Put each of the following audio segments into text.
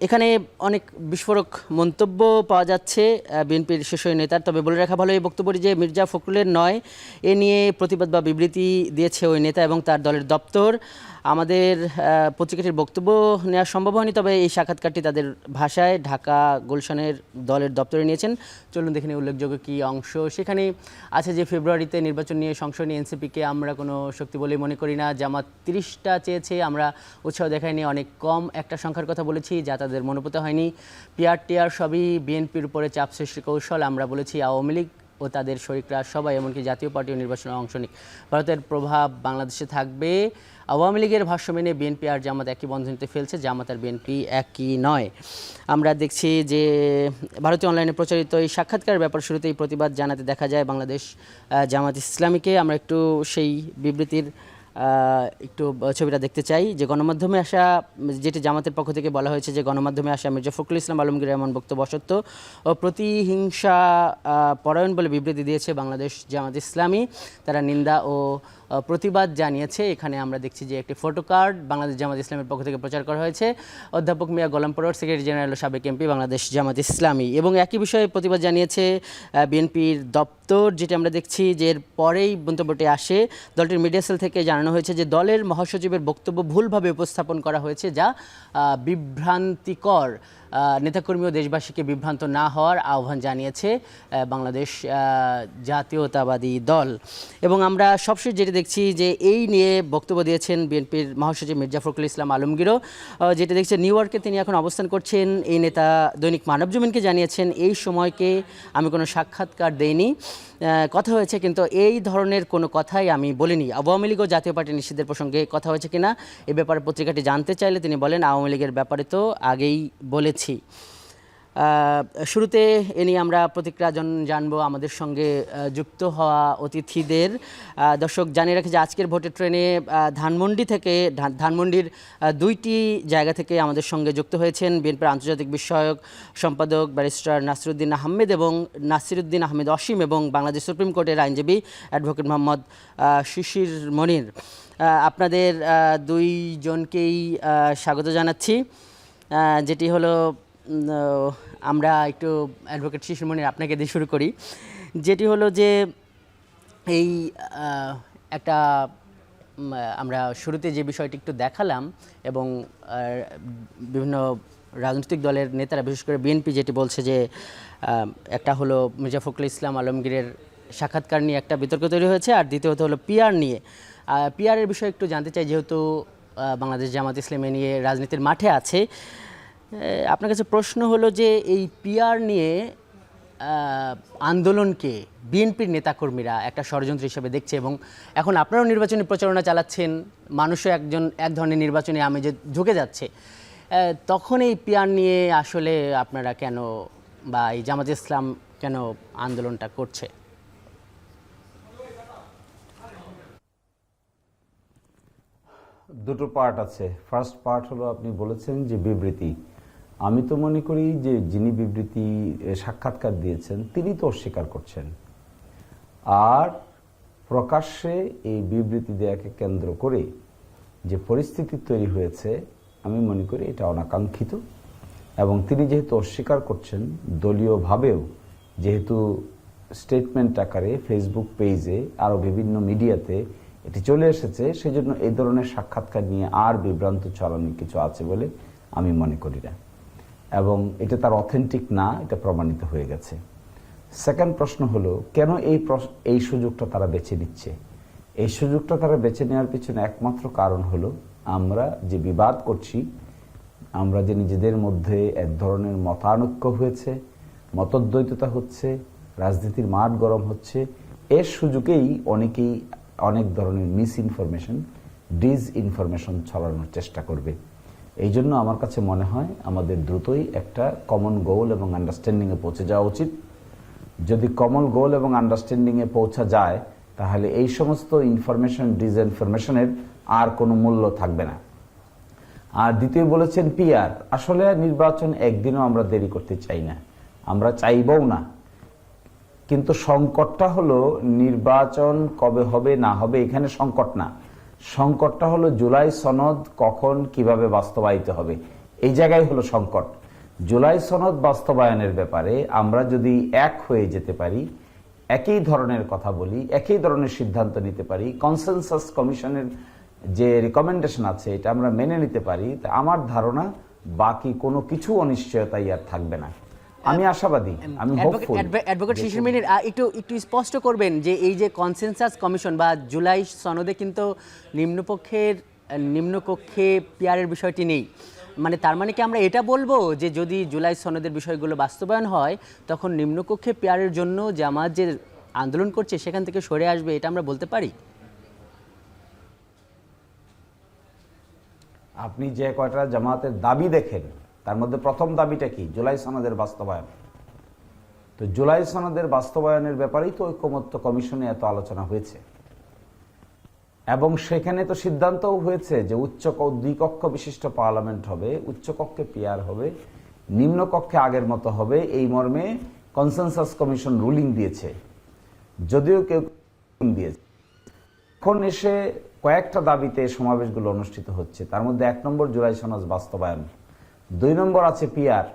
এখানে অনেক বিস্ফোরক মন্তব্য পাওয়া যাচ্ছে বিএনপির শীর্ষ নেতার। তবে বলে রাখা ভালো, এই বক্তব্যটি যে মির্জা ফখরুলের নয়, এ নিয়ে প্রতিবাদ বা বিবৃতি দিয়েছে ওই নেতা এবং তার দলের দপ্তর। আমাদের পত্রিকাটির বক্তব্য নেওয়া সম্ভব হয়নি, তবে এই সাক্ষাৎকারটি তাদের ভাষায় ঢাকা গুলশানের দলের দপ্তরে নিয়েছেন। চলুন দেখে নিই উল্লেখযোগ্য কী অংশ। সেখানে আছে যে ফেব্রুয়ারিতে নির্বাচন নিয়ে সংশয় নিয়ে এনসিপিকে আমরা কোনো শক্তি বলেই মনে করি না। জামাত 30টা চেয়েছে, আমরা উৎসাহ দেখাইনি, অনেক কম একটা সংখ্যার কথা বলেছি যা তাদের মনোভূত হয়নি। পিআর টিআর সবই বিএনপির উপরে চাপ সৃষ্টির কৌশল। আমরা বলেছি আওয়ামী লীগ ও তাদের শরিকরা সবাই, এমনকি জাতীয় পার্টিও নির্বাচনে অংশ নিক, ভারতের প্রভাব বাংলাদেশে থাকবে। আওয়ামী লীগের ভাষ্য মেনে বিএনপি আর জামাত একই বন্ধনীতে ফেলছে, জামাত আর বিএনপি একই নয়। আমরা দেখছি যে ভারতীয় অনলাইনে প্রচারিত এই সাক্ষাৎকারের ব্যাপার শুরুতেই প্রতিবাদ জানাতে দেখা যায় বাংলাদেশ জামাত ইসলামীকে। আমরা একটু সেই বিবৃতির একটু ছবিটা দেখতে চাই। যে গণমাধ্যমে আসা, যেটি জামাতের পক্ষ থেকে বলা হয়েছে যে গণমাধ্যমে আসা মির্জা ফখরুল ইসলাম আলমগীরের এমন বক্তব্য অসত্য ও প্রতিহিংসা পরায়ণ বলে বিবৃতি দিয়েছে বাংলাদেশ জামাত ইসলামী। তারা নিন্দা ও প্রতিবাদ জানিয়েছে। এখানে আমরা দেখছি যে একটি ফটো কার্ড বাংলাদেশ জামাত ইসলামের পক্ষ থেকে প্রচার করা হয়েছে। অধ্যাপক মিয়া গোলাম পরোয়ার, সেক্রেটারি জেনারেল ও সাবেক এমপি, বাংলাদেশ জামাত ইসলামী। এবং একই বিষয়ে প্রতিবাদ জানিয়েছে বিএনপির দপ্তর, যেটি আমরা দেখছি যে এর পরেই মন্তব্যটি আসে। দলটির মিডিয়া সেল থেকে জানানো হয়েছে যে দলের মহাসচিবের বক্তব্য ভুলভাবে উপস্থাপন করা হয়েছে, যা বিভ্রান্তিকর। নেতাকর্মী ও দেশবাসীকে বিভ্রান্ত না হওয়ার আহ্বান জানিয়েছে বাংলাদেশ জাতীয়তাবাদী দল। এবং আমরা সবশেষ যেটি দেখছি যে এই নিয়ে বক্তব্য দিয়েছেন বিএনপির মহাসচিব মির্জা ফখরুল ইসলাম আলমগীরও, যেটি দেখছে নিউ ইয়র্কে তিনি এখন অবস্থান করছেন। এই নেতা দৈনিক মানবজমিনকে জানিয়েছেন, এই সময়কে আমি কোনো সাক্ষাৎকার দেইনি, কথা হয়েছে কিন্তু এই ধরনের কোনো কথাই আমি বলিনি। আওয়ামী লীগ ও জাতীয় পার্টি নিষিদ্ধের প্রসঙ্গে কথা হয়েছে কিনা এ ব্যাপারে পত্রিকাটি জানতে চাইলে তিনি বলেন, আওয়ামী লীগের ব্যাপারে তো আগেই বলেছি। শুরুতে এ নিয়ে আমরা প্রতিক্রিয়া জানবো আমাদের সঙ্গে যুক্ত হওয়া অতিথিদের। দর্শক জানিয়ে রাখি যে আজকের ভোটের ট্রেনে ধানমন্ডির 2টি জায়গা থেকে আমাদের সঙ্গে যুক্ত হয়েছেন বিএনপির আন্তর্জাতিক বিষয়ক সম্পাদক ব্যারিস্টার নাসিরুদ্দিন আহমেদ এবং নাসিরুদ্দিন আহমেদ অসীম, এবং বাংলাদেশ সুপ্রিম কোর্টের আইনজীবী অ্যাডভোকেট মোহাম্মদ শিশির মনির। আপনাদের দুইজনকেই স্বাগত জানাচ্ছি। যেটি হলো, আমরা একটু অ্যাডভোকেট শিশির মনির আপনাকে দিয়ে শুরু করি। যেটি হলো যে এই একটা আমরা শুরুতে যে বিষয়টি একটু দেখালাম এবং বিভিন্ন রাজনৈতিক দলের নেতারা, বিশেষ করে বিএনপি যেটি বলছে যে একটা হলো মির্জা ফখরুল ইসলাম আলমগীরের সাক্ষাৎকার নিয়ে একটা বিতর্ক তৈরি হয়েছে, আর দ্বিতীয়ত হলো পিআর নিয়ে। পিআরের বিষয়ে একটু জানতে চাই, যেহেতু বাংলাদেশ জামাত ইসলামী নিয়ে রাজনীতির মাঠে আছে। আপনার কাছে প্রশ্ন হলো যে এই পিআর নিয়ে আন্দোলনকে বিএনপির নেতাকর্মীরা একটা ষড়যন্ত্র হিসেবে দেখছে, এবং এখন আপনারাও নির্বাচনী প্রচারণা চালাচ্ছেন, মানুষও এক ধরনের নির্বাচনী আমেজে ঝুঁকে যাচ্ছে। তখন এই পিআর নিয়ে আসলে আপনারা কেন, বা এই জামাত ইসলাম কেন আন্দোলনটা করছে? দুটো পার্ট আছে। ফার্স্ট পার্ট হলো, আপনি বলেছেন যে বিবৃতি। আমি তো মনে করি যে যিনি বিবৃতি সাক্ষাৎকার দিয়েছেন তিনি তো অস্বীকার করছেন, আর প্রকাশ্যে এই বিবৃতি দেওয়াকে কেন্দ্র করে যে পরিস্থিতি তৈরি হয়েছে আমি মনে করি এটা অনাকাঙ্ক্ষিত। এবং তিনি যেহেতু অস্বীকার করছেন, দলীয়ভাবেও যেহেতু স্টেটমেন্ট আকারে ফেসবুক পেজে আরও বিভিন্ন মিডিয়াতে এটি চলে এসেছে, সেজন্য এই ধরনের সাক্ষাৎকার নিয়ে আর বিভ্রান্ত ছড়ানোর কিছু আছে বলে আমি মনে করি না, এবং এটা তার অথেন্টিক না, এটা প্রমাণিত হয়ে গেছে। সেকেন্ড প্রশ্ন হলো, কেন এই সুযোগটা তারা বেছে নিচ্ছে? এই সুযোগটা তারা বেছে নেওয়ার পিছনে একমাত্র কারণ হলো, আমরা যে বিবাদ করছি, আমরা যে নিজেদের মধ্যে এক ধরনের মতানৈক্য হয়েছে, মতদ্বৈততা হচ্ছে, রাজনীতির মাঠ গরম হচ্ছে, এর সুযোগেই অনেকেই অনেক ধরনের মিস ইনফরমেশন, ডিসইনফরমেশন ছড়ানোর চেষ্টা করবে। এই জন্য আমার কাছে মনে হয় আমাদের দ্রুতই একটা কমন গোল এবং আন্ডারস্ট্যান্ডিংয়ে পৌঁছে যাওয়া উচিত। যদি কমন গোল এবং আন্ডারস্ট্যান্ডিংয়ে পৌঁছা যায়, তাহলে এই সমস্ত ইনফরমেশন, ডিসইনফরমেশনের আর কোনো মূল্য থাকবে না। আর দ্বিতীয় বলেছেন পিআর। আসলে নির্বাচন একদিনও আমরা দেরি করতে চাই না, আমরা চাইবও না, কিন্তু সংকটটা হলো নির্বাচন কবে হবে না হবে এখানে সংকট না, সংকটটা হলো জুলাই সনদ কখন কিভাবে বাস্তবায়িত হবে, এই জায়গায় হলো সংকট। জুলাই সনদ বাস্তবায়নের ব্যাপারে আমরা যদি এক হয়ে যেতে পারি, একই ধরনের কথা বলি, একই ধরনের সিদ্ধান্ত নিতে পারি, কনসেনসাস কমিশনের যে রিকমেন্ডেশন আছে এটা আমরা মেনে নিতে পারি, তা আমার ধারণা বাকি কোনো কিছু অনিশ্চয়তাই আর থাকবে না। আমি আশাবাদী, আমি হোপফুল। অ্যাডভোকেট শিশির মিনির একটু একটু স্পষ্ট করবেন যে এই যে কনসেনসাস কমিশন বা জুলাই সনদে কিন্তু নিম্নকক্ষে পিয়ারের বিষয়টি নেই, মানে তার মানে কি আমরা এটা বলবো যে যদি জুলাই সনদের বিষয়গুলো বাস্তবায়ন হয় তখন নিম্নকক্ষে পিয়ারের জন্য জামাত যে আন্দোলন করছে সেখান থেকে সরে আসবে, এটা আমরা বলতে পারি? আপনি যে কয়টা জামাতের দাবি দেখেন তার মধ্যে প্রথম দাবিটা কি? জুলাই সনদের বাস্তবায়ন। তো জুলাই সনদের বাস্তবায়নের ব্যাপারেই তো ঐকমত্য কমিশনে এত আলোচনা হয়েছে এবং সেখানে তো সিদ্ধান্তও হয়েছে যে দুই কক্ষ বিশিষ্ট পার্লামেন্ট হবে, উচ্চকক্ষে পিয়ার হবে, নিম্নকক্ষে আগের মতো হবে, এই মর্মে কনসেনসাস কমিশন রুলিং দিয়েছে। যদিও কেউ দিয়েছে, এখন এসে কয়েকটা দাবিতে সমাবেশগুলো অনুষ্ঠিত হচ্ছে, তার মধ্যে 1 নম্বর জুলাই সনদ বাস্তবায়ন, 2 নম্বর আছে পিয়ার।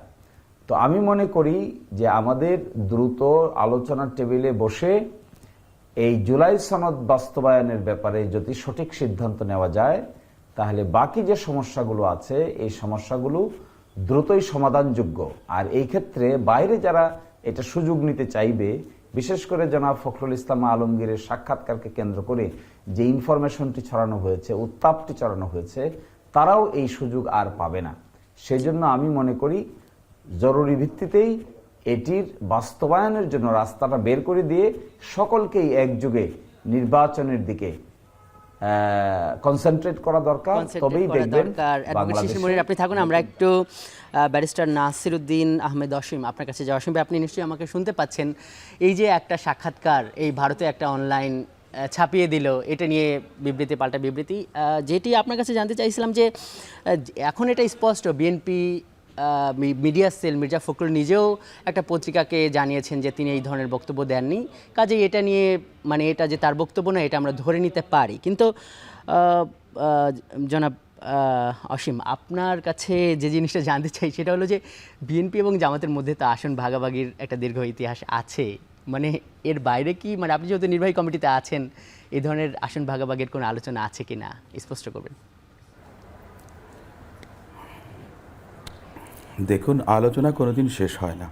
তো আমি মনে করি যে আমাদের দ্রুত আলোচনার টেবিলে বসে এই জুলাই সনদ বাস্তবায়নের ব্যাপারে যদি সঠিক সিদ্ধান্ত নেওয়া যায় তাহলে বাকি যে সমস্যাগুলো আছে এই সমস্যাগুলো দ্রুতই সমাধানযোগ্য। আর এই ক্ষেত্রে বাইরে যারা এটা সুযোগ নিতে চাইবে, বিশেষ করে জনাব ফখরুল ইসলাম আলমগীরের সাক্ষাৎকারকে কেন্দ্র করে যে ইনফরমেশনটি ছড়ানো হয়েছে, উত্তাপটি ছড়ানো হয়েছে, তারাও এই সুযোগ আর পাবে না। সেই জন্য আমি মনে করি জরুরি ভিত্তিতেই এটির বাস্তবায়নের জন্য রাস্তাটা বের করে দিয়ে সকলকেই একযোগে নির্বাচনের দিকে কনসেন্ট্রেট করা দরকার। তবেই দেখবেন বাংলাদেশে। আপনি থাকুন, আমরা একটু ব্যারিস্টার নাসিরউদ্দিন আহমেদ অসীম আপনার কাছে যাওয়া। অসীম ভাই, আপনি নিশ্চয়ই আমাকে শুনতে পাচ্ছেন। এই যে একটা সাক্ষাৎকার এই ভারতে একটা অনলাইন ছাপিয়ে দিল, এটা নিয়ে বিবৃতি পাল্টা বিবৃতি, যেটি আপনার কাছে জানতে চাইছিলাম যে এখন এটা স্পষ্ট BNP media cell Mirza Fakhrul নিজেও একটা পত্রিকাকে জানিয়েছেন যে তিনি এই ধরনের বক্তব্য দেননি, কাজেই এটা নিয়ে মানে এটা যে তার বক্তব্য না এটা আমরা ধরে নিতে পারি। কিন্তু জনাব অসীম, আপনার কাছে যে জিনিসটা জানতে চাই সেটা হলো যে বিএনপি এবং জামাতের মধ্যে তো আসন ভাগাভাগির একটা দীর্ঘ ইতিহাস আছে, মানে এর বাইরে কি, মানে আপনি যেহেতু নির্বাহী কমিটিতে আছেন, এই ধরনের আসন ভাগাভাগির কোনো আলোচনা আছে কি না স্পষ্ট করবেন। দেখুন, আলোচনা কোনোদিন শেষ হয় না,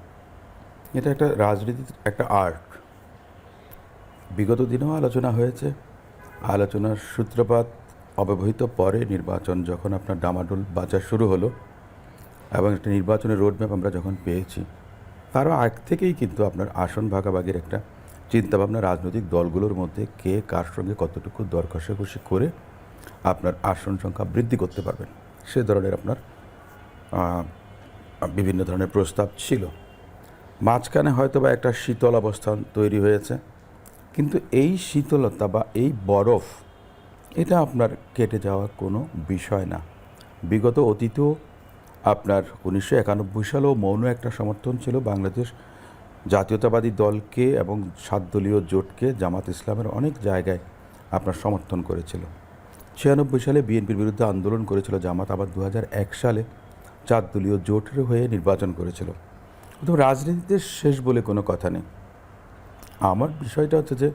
এটা একটা রাজনীতির একটা আর্ট। বিগত দিনেও আলোচনা হয়েছে, আলোচনার সূত্রপাত অব্যবহিত পরে নির্বাচন যখন আপনার ডামাডোল বাজার শুরু হলো এবং একটা নির্বাচনের রোডম্যাপ আমরা যখন পেয়েছি, তারও আগ থেকেই কিন্তু আপনার আসন ভাগাভাগির একটা চিন্তাভাবনা রাজনৈতিক দলগুলোর মধ্যে কে কার সঙ্গে কতটুকু দর কষাকষি করে আপনার আসন সংখ্যা বৃদ্ধি করতে পারবেন সে ধরনের আপনার বিভিন্ন ধরনের প্রস্তাব ছিল। মাঝখানে হয়তো বা একটা শীতল অবস্থান তৈরি হয়েছে, কিন্তু এই শীতলতা বা এই বরফ এটা আপনার কেটে যাওয়ার কোনো বিষয় না। বিগত অতীতেও আপনার 1991 সালেও মৌন একটা সমর্থন ছিল বাংলাদেশ জাতীয়তাবাদী দলকে এবং 7 দলীয় জোটকে জামাত ইসলামের অনেক জায়গায় আপনার সমর্থন করেছিল। 96 সালে বিএনপির বিরুদ্ধে আন্দোলন করেছিল জামাত, আবার 2001 সালে 4 দলীয় জোটের হয়ে নির্বাচন করেছিল। তো রাজনীতিতে শেষ বলে কোনো কথা নেই। আমার বিষয়টা হচ্ছে যে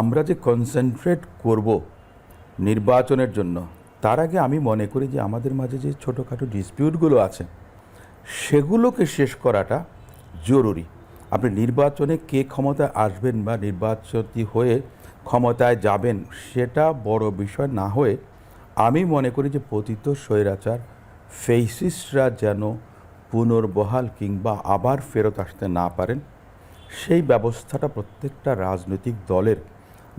আমরা যে কনসেন্ট্রেট করব নির্বাচনের জন্য, তার আগে আমি মনে করি যে আমাদের মাঝে যে ছোটোখাটো ডিসপিউটগুলো আছে সেগুলোকে শেষ করাটা জরুরি। আপনি নির্বাচনে কে ক্ষমতায় আসবেন বা নির্বাচিত হয়ে ক্ষমতায় যাবেন সেটা বড় বিষয় না হয়ে আমি মনে করি যে পতিত স্বৈরাচার ফেসিস্টরা যেন পুনর্বহাল কিংবা আবার ফেরত আসতে না পারেন সেই ব্যবস্থাটা প্রত্যেকটা রাজনৈতিক দলের,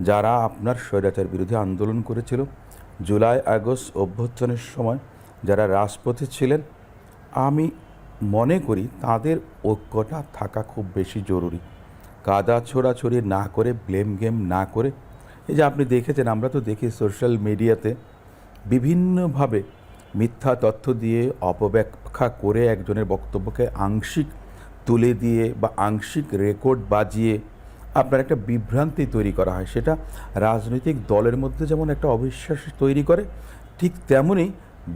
যারা আপনার স্বৈরাচার বিরোধী আন্দোলন করেছিল, জুলাই আগস্ট অভ্যুত্থানের সময় যারা রাজপথে ছিলেন, আমি মনে করি তাদের ঐক্যটা থাকা খুব বেশি জরুরি। কাদা ছোড়াছড়ি না করে, ব্লেম গেম না করে, এই যে আপনি দেখেছেন, আমরা তো দেখি সোশ্যাল মিডিয়াতে বিভিন্নভাবে মিথ্যা তথ্য দিয়ে অপব্যাখ্যা করে একজনের বক্তব্যকে আংশিক তুলে দিয়ে বা আংশিক রেকর্ড বাজিয়ে আপনার একটা বিভ্রান্তি তৈরি করা হয়। সেটা রাজনৈতিক দলের মধ্যে যেমন একটা অবিশ্বাস তৈরি করে, ঠিক তেমনই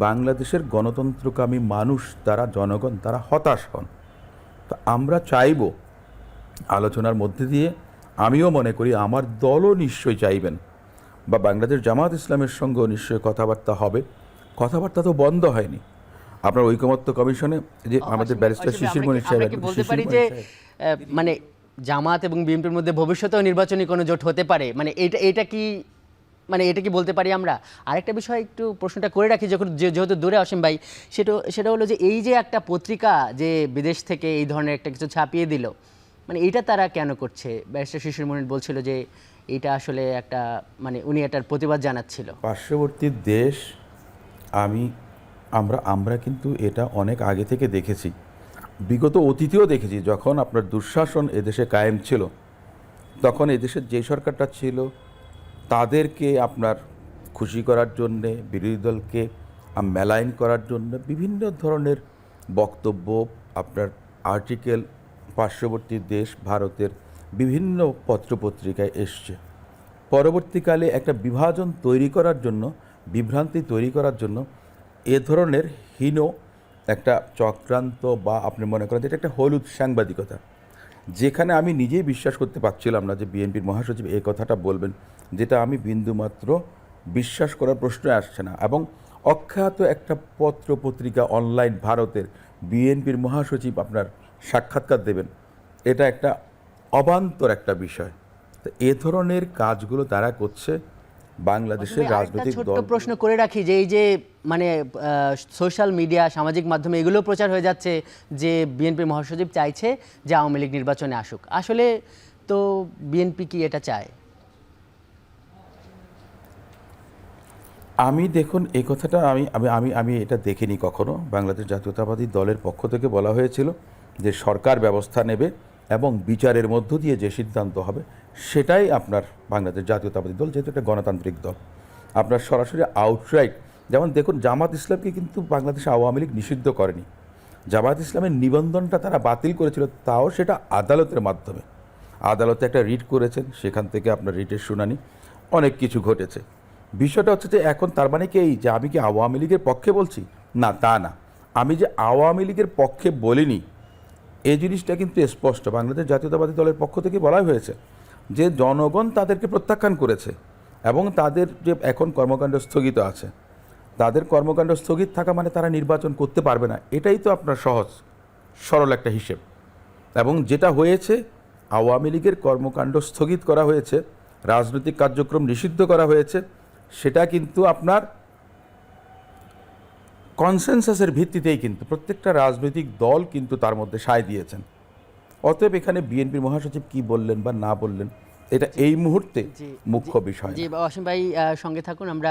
বাংলাদেশের গণতন্ত্রকামী মানুষ, তারা জনগণ, তারা হতাশ হন। তো আমরা চাইব আলোচনার মধ্যে দিয়ে, আমিও মনে করি আমার দলও নিশ্চয়ই চাইবেন, বা বাংলাদেশ জামাত ইসলামের সঙ্গেও নিশ্চয়ই কথাবার্তা হবে। কথাবার্তা তো বন্ধ হয়নি। আপনার ঐকমত্য কমিশনে যে আমাদের ব্যারিস্টার শিশির মনির সাহেব, আমরা কি বলতে পারি যে মানে জামাত এবং বিএনপির মধ্যে ভবিষ্যতেও নির্বাচনী কোনো জোট হতে পারে, মানে এটা কি, মানে এটা কি বলতে পারি আমরা? আরেকটা বিষয় একটু প্রশ্নটা করে রাখি, যখন যেহেতু দূরে অসীম ভাই, সেটা হলো যে এই যে একটা পত্রিকা যে বিদেশ থেকে এই ধরনের একটা কিছু ছাপিয়ে দিল, মানে এটা তারা কেন করছে? ব্যারিস্টার শিশির মনির বলছিল যে এটা আসলে একটা, মানে উনি এটার প্রতিবাদ জানাচ্ছিল। পার্শ্ববর্তী দেশ, আমরা কিন্তু এটা অনেক আগে থেকে দেখেছি, বিগত অতীতেও দেখেছি। যখন আপনার দুঃশাসন এদেশে কায়েম ছিল, তখন এদেশের যে সরকারটা ছিল তাদেরকে আপনার খুশি করার জন্যে, বিরোধী দলকে মেলাইন করার জন্য বিভিন্ন ধরনের বক্তব্য, আপনার আর্টিকেল পার্শ্ববর্তী দেশ ভারতের বিভিন্ন পত্রপত্রিকায় এসছে। পরবর্তীকালে একটা বিভাজন তৈরি করার জন্য, বিভ্রান্তি তৈরি করার জন্য এ ধরনের হীন একটা চক্রান্ত, বা আপনি মনে করেন এটা একটা হলুদ সাংবাদিকতা, যেখানে আমি নিজেই বিশ্বাস করতে পারছিলাম না যে বিএনপির মহাসচিব এই কথাটা বলবেন, যেটা আমি বিন্দুমাত্র বিশ্বাস করার প্রশ্ন আসছে না। এবং অখ্যাত একটা পত্র পত্রিকা অনলাইন ভারতের বিএনপির মহাসচিব আপনার সাক্ষাৎকার দেবেন, এটা একটা অবান্তর একটা বিষয়। তো এ ধরনের কাজগুলো তারা করছে বাংলাদেশের রাজনৈতিক ছোট্ট দল। প্রশ্ন করে রাখি যে এই যে মানে সোশ্যাল মিডিয়া, সামাজিক মাধ্যমে এগুলো প্রচার হয়ে যাচ্ছে যে বিএনপি মহাসচিব চাইছে যে আওয়ামী লীগ নির্বাচনে আসুক, আসলে তো বিএনপি কি এটা চায়? আমি দেখুন, এই কথাটা আমি আমি আমি আমি এটা দেখিনি কখনো। বাংলাদেশ জাতীয়তাবাদী দলের পক্ষ থেকে বলা হয়েছিল যে সরকার ব্যবস্থা নেবে এবং বিচারের মধ্য দিয়ে যে সিদ্ধান্ত হবে সেটাই আপনার বাংলাদেশ জাতীয়তাবাদী দল, যেহেতু একটা গণতান্ত্রিক দল, আপনার সরাসরি আউটরাইট। যেমন দেখুন, জামাত ইসলামকে কিন্তু বাংলাদেশ আওয়ামী লীগ নিষিদ্ধ করেনি। জামাত ইসলামের নিবন্ধনটা তারা বাতিল করেছিল, তাও সেটা আদালতের মাধ্যমে। আদালতে একটা রিট করেছেন, সেখান থেকে আপনার রিটের শুনানি, অনেক কিছু ঘটেছে। বিষয়টা হচ্ছে যে এখন তার মানে কি এই যে আমি কি আওয়ামী লীগের পক্ষে বলছি? না, তা না। আমি যে আওয়ামী লীগের পক্ষে বলিনি, এই জিনিসটা কিন্তু স্পষ্ট। বাংলাদেশ জাতীয়তাবাদী দলের পক্ষ থেকে বলা হয়েছে যে জনগণ তাদেরকে প্রত্যাখ্যান করেছে এবং তাদের যে এখন কর্মকাণ্ড স্থগিত আছে, তাদের কর্মকাণ্ড স্থগিত থাকা মানে তারা নির্বাচন করতে পারবে না। এটাই তো আপনার সহজ সরল একটা হিসেব। এবং যেটা হয়েছে, আওয়ামী লীগের কর্মকাণ্ড স্থগিত করা হয়েছে, রাজনৈতিক কার্যক্রম নিষিদ্ধ করা হয়েছে, সেটা কিন্তু আপনার কনসেনসাসের ভিত্তিতেই কিন্তু প্রত্যেকটা রাজনৈতিক দল কিন্তু তার মধ্যে সায় দিয়েছেন। অতএব এখানে বিএনপির মহাসচিব কি বললেন বা না বললেন, এটা এই মুহূর্তে মুখ্য বিষয় না। জি, অসীম ভাই সঙ্গে থাকুন, আমরা